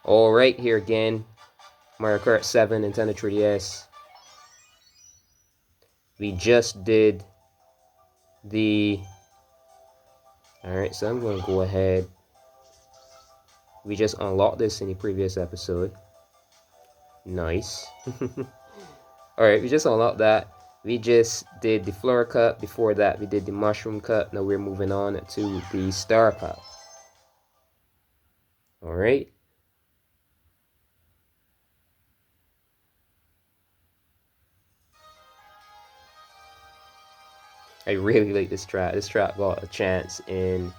Alright, here again. Mario Kart 7, Nintendo 3DS. We just did the... Alright, so I'm going to go ahead. We just unlocked this in the previous episode. Nice. Alright, we just unlocked that. We just did the Flower Cup. Before that, we did the Mushroom Cup. Now we're moving on to the Star Cup. Alright. I really like this track. This track got a chance in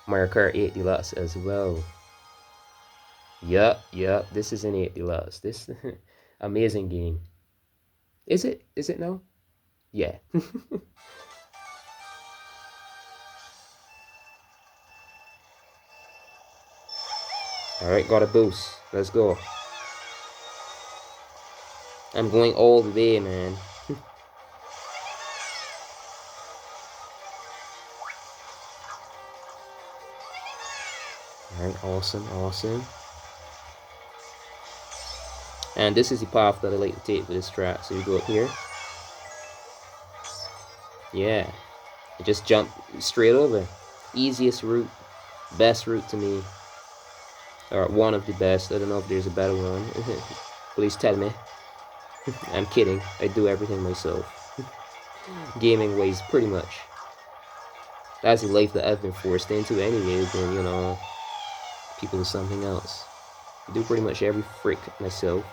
Mario Kart 8 Deluxe as well. Yup. This is an 8 Deluxe. This amazing game. Is it? Is it now? Yeah. Alright, got a boost. Let's go. I'm going all the way, man. Alright, awesome. And this is the path that I like to take for this track. So you go up here. Yeah. You just jump straight over. Easiest route. Best route to me. Or one of the best. I don't know if there's a better one. Please tell me. I'm kidding. I do everything myself. Gaming ways, pretty much. That's the life that I've been forced into anyway. Then, you know, people do something else. I do pretty much every frick myself.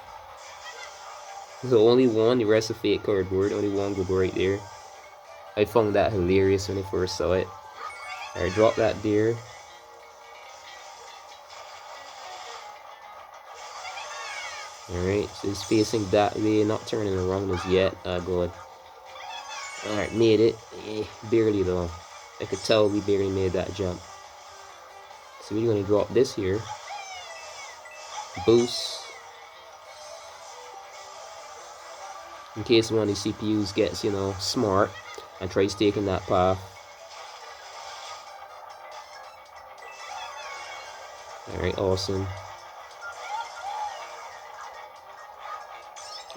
So only one, the rest of fake cardboard. Only one go right there. I found that hilarious when I first saw it. Alright, drop that there. Alright, so it's facing that way, not turning around as yet. Good. Alright, made it. Barely though. I could tell we barely made that jump. So we're gonna drop this here. Boost. In case one of the CPUs gets, you know, smart and tries taking that path. Alright, awesome.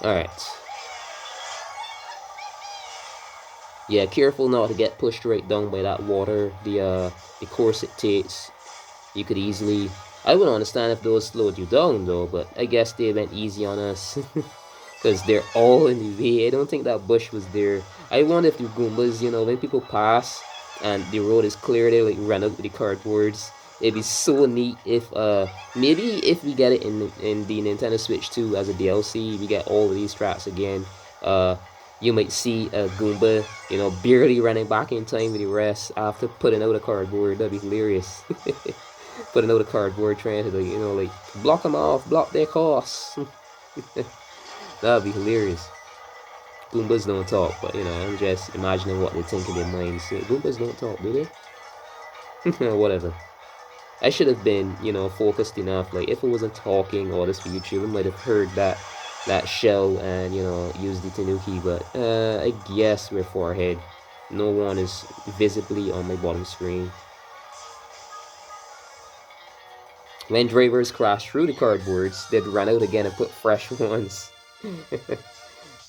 Alright. Yeah, careful not to get pushed right down by that water. The course it takes. You could easily... I wouldn't understand if those slowed you down though, but I guess they went easy on us. Because they're all in the way. I don't think that bush was there. I wonder if the Goombas, you know, when people pass and the road is clear, they like run out with the cardboards. It'd be so neat if maybe if we get it in the Nintendo Switch 2 as a DLC, we get all of these tracks again. You might see a Goomba, you know, barely running back in time with the rest after putting out a cardboard. That'd be hilarious. Putting out a cardboard trying to, like, you know, like block them off, block their course. That'd be hilarious. Goombas don't talk, but you know, I'm just imagining what they think in their minds. Goombas don't talk, do they? Whatever. I should have been, you know, focused enough. Like, if it wasn't talking or this for YouTube, I might have heard that shell and, you know, used the Tanuki. But I guess we're far ahead. No one is visibly on my bottom screen. When drivers crash through the cardboards, they'd run out again and put fresh ones.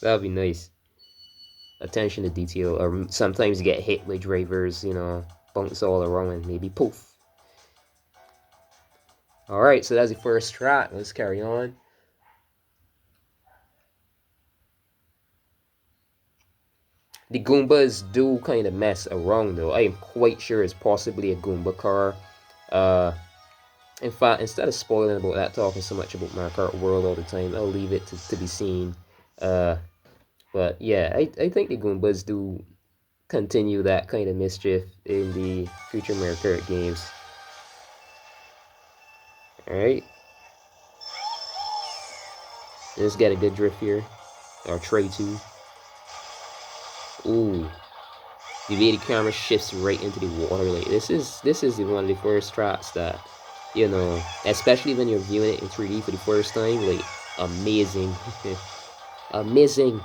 That'd be nice. Attention to detail, or sometimes you get hit by drivers, you know, bounce all around and maybe poof. Alright, so that's the first track. Let's carry on. The Goombas do kind of mess around though. I am quite sure it's possibly a Goomba car. In fact, instead of spoiling about that, talking so much about Mario Kart World all the time, I'll leave it to be seen. But yeah, I think the Goombas do continue that kind of mischief in the future Mario Kart games. Alright. Let's get a good drift here. Or tray 2. Ooh. The way the camera shifts right into the water. Like, this is one of the first tracks that, you know, especially when you're viewing it in 3D for the first time, like, amazing. Amazing.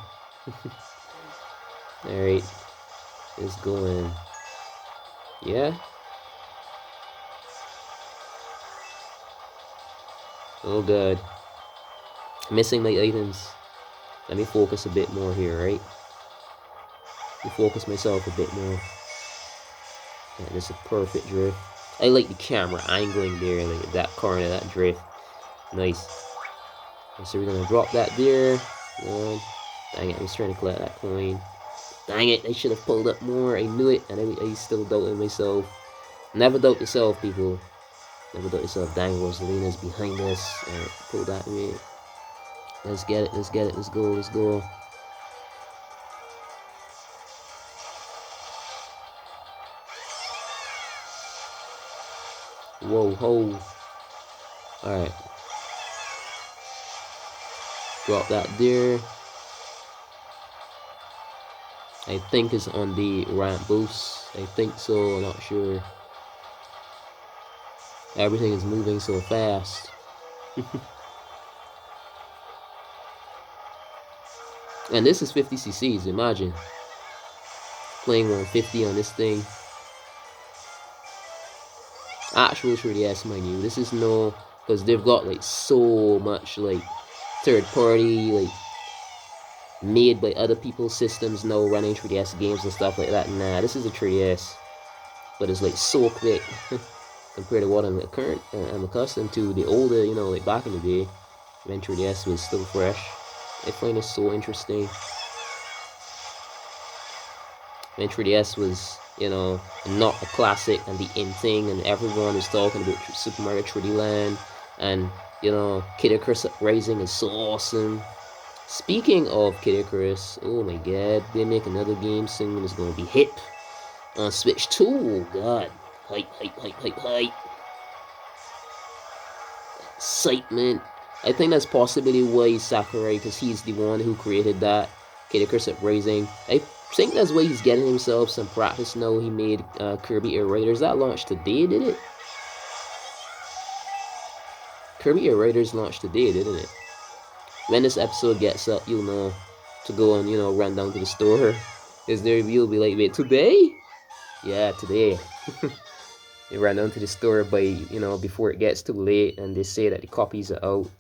Alright. It's going. Yeah. Oh god. Missing my items. Let me focus a bit more here, right? Let me focus myself a bit more. Yeah, this is a perfect drift. I like the camera angling there, like that corner, that drift. Nice. So we're gonna drop that there. Good. Dang it, I was trying to collect that coin. Dang it, I should have pulled up more. I knew it, and I still doubted myself. Never doubt yourself, people. Never doubt yourself. Dang, Rosalina's behind us. Alright, pull that way. Let's get it, let's get it, let's go, let's go. Whoa, ho. Alright. Drop that there. I think it's on the ramp boost. I think so, I'm not sure. Everything is moving so fast. And this is 50 cc's, imagine. Playing 150 on this thing. Actual 3DS, mind you. This is no, because they've got like so much like third party, like made by other people's systems now running 3DS games and stuff like that. Nah, this is a 3DS, but it's like so quick compared to what I'm accustomed to. The older, you know, like back in the day when 3DS was still fresh. I find it so interesting. When 3DS was, you know, not a classic and the in thing, and everyone is talking about Super Mario 3D Land, and you know, Kid Icarus Uprising is so awesome. Speaking of Kid Icarus, oh my god, they make another game soon and it's gonna be hip on Switch 2. Oh god, hype. Excitement. I think that's possibly why Sakurai, because he's the one who created that Kid Icarus Uprising. I think that's why he's getting himself some practice now. He made Kirby Air Raiders. That launched today, did it? Kirby Air Raiders launched today, didn't it? When this episode gets up, you'll know to go and, you know, run down to the store. Is there, you'll be like, wait, today? Yeah, today. You run down to the store by, you know, before it gets too late, and they say that the copies are out.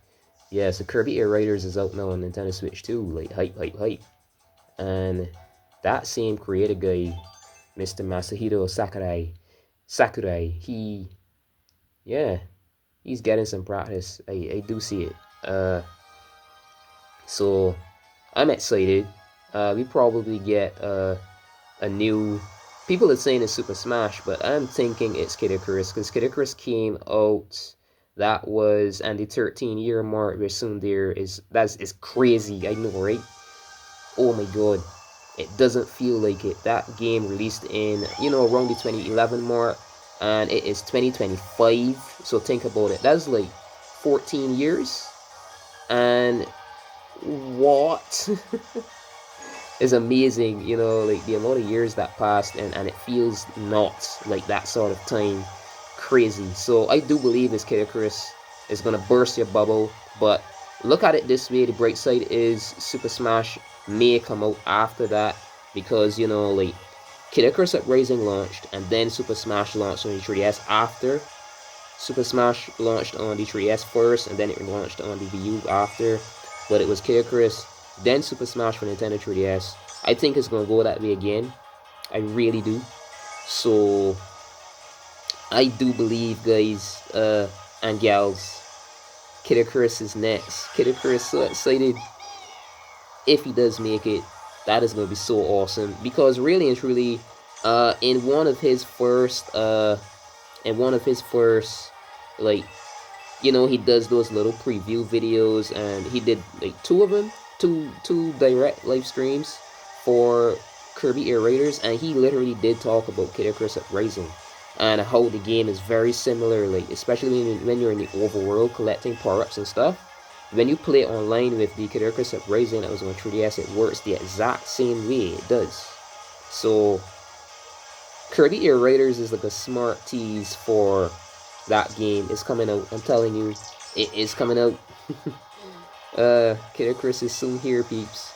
Yeah, so Kirby Air Raiders is out now on Nintendo Switch too. Like, hype. And that same creator guy, Mr. Masahiro Sakurai, he's getting some practice. I do see it. So I'm excited. We probably get a new. People are saying it's Super Smash, but I'm thinking it's Kid Icarus, because Kid Icarus came out. That was, and the 13-year mark very soon there is crazy. I know, right? Oh my god, it doesn't feel like it. That game released in, you know, around the 2011 mark, and it is 2025. So think about it. That's like 14 years, and what is amazing, you know, like the amount of years that passed, and it feels not like that sort of time. Crazy. So I do believe this Kid Icarus is gonna burst your bubble, but look at it this way: the bright side is Super Smash may come out after that, because, you know, like Kid Icarus Uprising launched, and then Super Smash launched on the 3DS after. Super Smash launched on the 3DS first, and then it launched on the Wii U after. But it was Kid Icarus, then Super Smash for Nintendo 3DS. I think it's gonna go that way again. I really do. So I do believe, guys and gals, Kid Icarus is next. Kid Icarus, so excited. If he does make it, that is gonna be so awesome, because really and truly, in one of his first, like, you know, he does those little preview videos, and he did like two of them, two direct live streams for Kirby Air Raiders, and he literally did talk about Kid Icarus Uprising and how the game is very similar, like especially when you're in the overworld collecting power-ups and stuff. When you play online with the Kid Icarus Uprising that was on 3DS, it works the exact same way. It does. So Kirby Air Raiders is like a smart tease for that game. It's coming out. I'm telling you, it is coming out. Kid Icarus is soon here, peeps.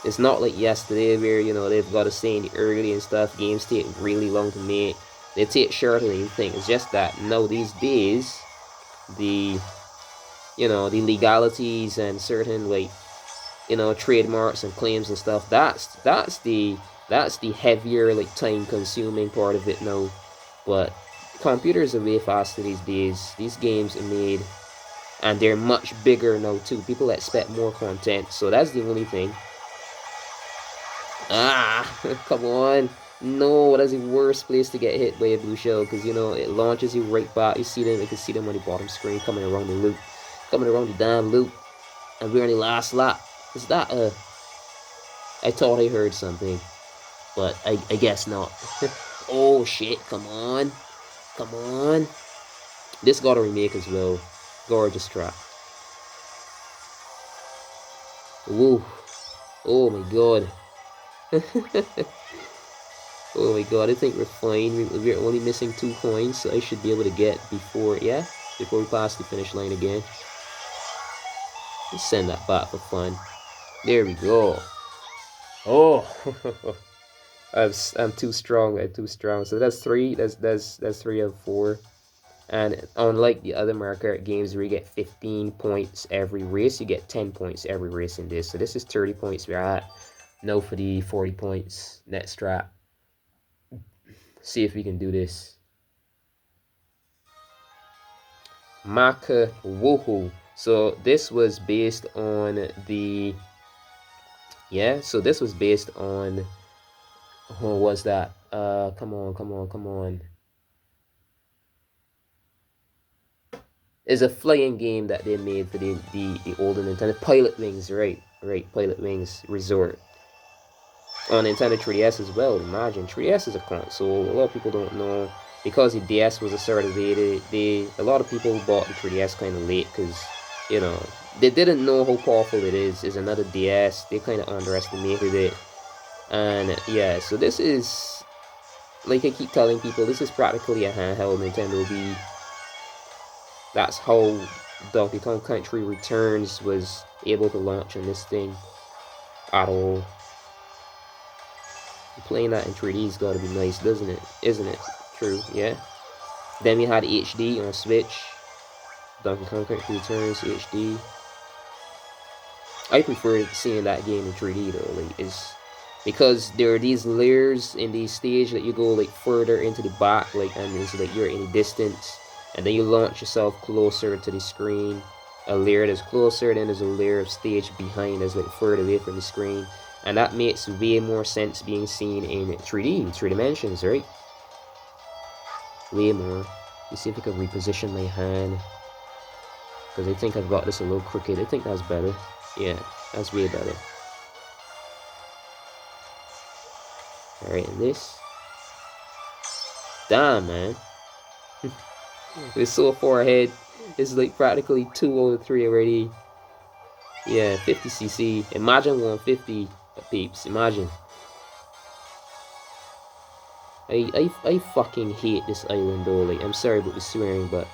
It's not like yesterday where, you know, they've got to say in the early and stuff, games take really long to make. They take shorter than you think. It's just that now these days, the you know, the legalities and certain, like, you know, trademarks and claims and stuff. That's the heavier, like, time consuming part of it now. But computers are way faster these days. These games are made, and they're much bigger now too. People expect more content, so that's the only thing. Ah, come on. No, that's the worst place to get hit by a blue shell, because, you know, it launches you right back. You see them, you can see them on the bottom screen coming around the loop. Coming around the damn loop. And we're on the last lap. Is that I thought I heard something, but I guess not. Oh shit, come on. Come on. This got a remake as well. Gorgeous track. Woo. Oh my god. Oh my god, I think we're fine. We're only missing 2 coins, so I should be able to get before, yeah? Before we pass the finish line again. Let's send that back for fun. There we go. Oh. I'm too strong. I'm too strong. So that's 3. That's 3 of 4. And unlike the other Mario Kart games where you get 15 points every race, you get 10 points every race in this. So this is 30 points we're at. No for the 40 points net strat. See if we can do this. Maka Woho. So this was based on the... Yeah, so this was based on... What was that? Come on. It's a flying game that they made for the older Nintendo. Pilot Wings, right. Pilot Wings Resort. On Nintendo 3DS as well. Imagine, 3DS is a console. A lot of people don't know. Because the DS was a sort of a lot of people bought the 3DS kind of late because, you know, they didn't know how powerful it is. It's another DS. They kind of underestimated it. And yeah, so this is, like I keep telling people, this is practically a handheld Nintendo Wii. That's how Donkey Kong Country Returns was able to launch on this thing at all. Playing that in 3D's gotta be nice, doesn't it? Isn't it? True, yeah. Then we had HD on Switch. Donkey Kong Country Returns HD. I prefer seeing that game in 3D though, like, it's because there are these layers in these stage that you go like further into the back, like, and it's like you're in a distance, and then you launch yourself closer to the screen. A layer that's closer, then there's a layer of stage behind that's like further away from the screen, and that makes way more sense being seen in 3D, 3 dimensions, right? Way more. Let me see if I can reposition my hand, because I think I've got this a little crooked. I think that's better. Yeah, that's way better. Alright, and this. Damn, man. We're so far ahead. It's like practically 2 out of 3 already. Yeah, 50cc. Imagine 150, peeps. Imagine. I fucking hate this island though. Like, I'm sorry about the swearing, but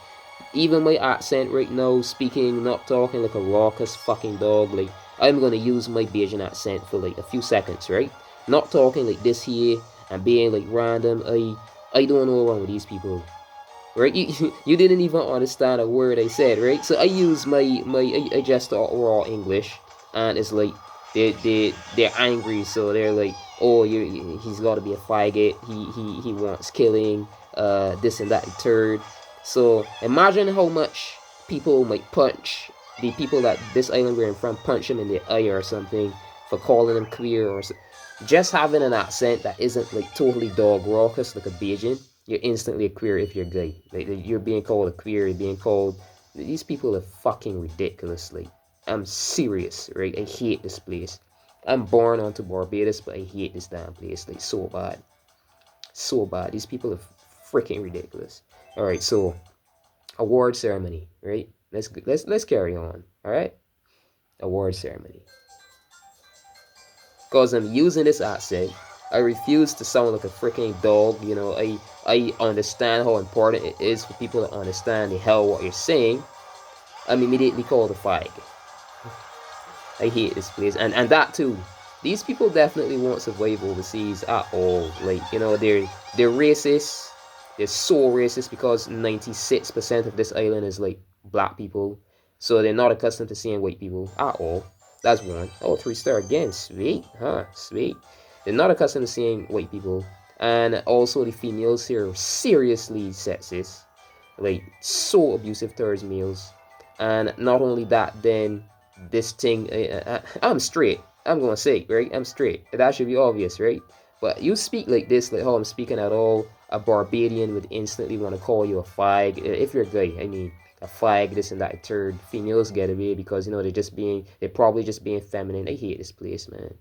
even my accent right now, speaking, not talking like a raucous fucking dog, like, I'm gonna use my Bajan accent for like a few seconds, right? Not talking like this here and being like random. I don't know what's wrong with these people, right? You didn't even understand a word I said, right? So I use I just talk raw English, and it's like they're angry, so they're like, oh, he's got to be a faggot. He wants killing, this and that, the third. So imagine how much people might punch the people that this island we're in from, punch him in the eye or something for calling him queer, or just having an accent that isn't like totally dog raucous like a Bajan. You're instantly a queer if you're gay. Like, you're being called a queer. You're being called. These people are fucking ridiculous. Like, I'm serious, right? I hate this place. I'm born onto Barbados, but I hate this damn place. Like, so bad, so bad. These people are freaking ridiculous. All right, so award ceremony, right? Let's carry on. All right, award ceremony. Because I'm using this accent, I refuse to sound like a freaking dog. You know, I understand how important it is for people to understand the hell what you're saying. I'm immediately called a fag. I hate this place, and that too. These people definitely won't survive overseas at all. Like, you know, they're racist. They're so racist because 96% of this island is like black people, So they're not accustomed to seeing white people at all. That's one. Oh, 3-star again. Sweet, huh? Sweet. They're not accustomed to seeing white people. And also the females here are seriously sexist. Like, so abusive towards males. And not only that, then this thing, I'm straight. I'm gonna say, right? I'm straight. That should be obvious, right? But you speak like this, like how I'm speaking at all, a Barbadian would instantly want to call you a fag. If you're gay, I mean, a fag, this and that, a third. Females get away because, you know, they're probably just being feminine. I hate this place, man.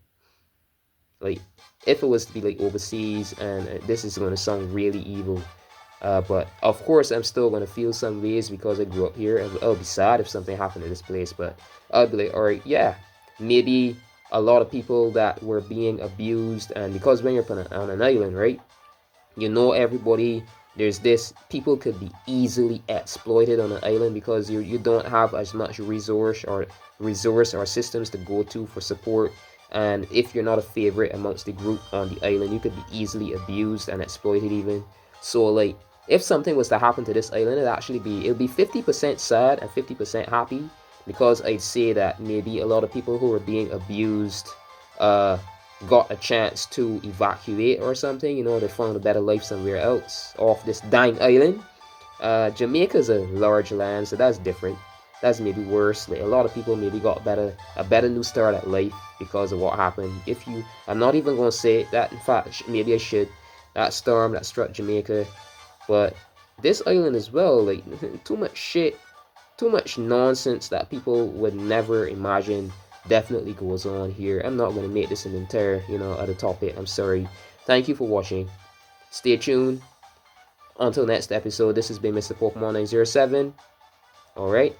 Like, if it was to be like overseas, and this is going to sound really evil, but of course, I'm still gonna feel some ways because I grew up here. I'll be sad if something happened to this place, but I'll be like, all right, yeah, maybe a lot of people that were being abused, and because when you're on an island, right, you know everybody. There's this people could be easily exploited on an island because you don't have as much resource or systems to go to for support. And if you're not a favorite amongst the group on the island, you could be easily abused and exploited even. So like, if something was to happen to this island, it'd be 50% sad and 50% happy, because I'd say that maybe a lot of people who are being abused uh got a chance to evacuate or something. You know, they found a better life somewhere else off this dying island. Jamaica's a large land, so that's different. That's maybe worse. Like, a lot of people maybe got a better new start at life because of what happened. I'm not even gonna say that. In fact, maybe I should. That storm that struck Jamaica, but this island as well. Like, too much shit, too much nonsense that people would never imagine definitely goes on here. I'm not gonna make this an entire, other topic. I'm sorry. Thank you for watching. Stay tuned. Until next episode, this has been Mr. Pokemon 907. Alright.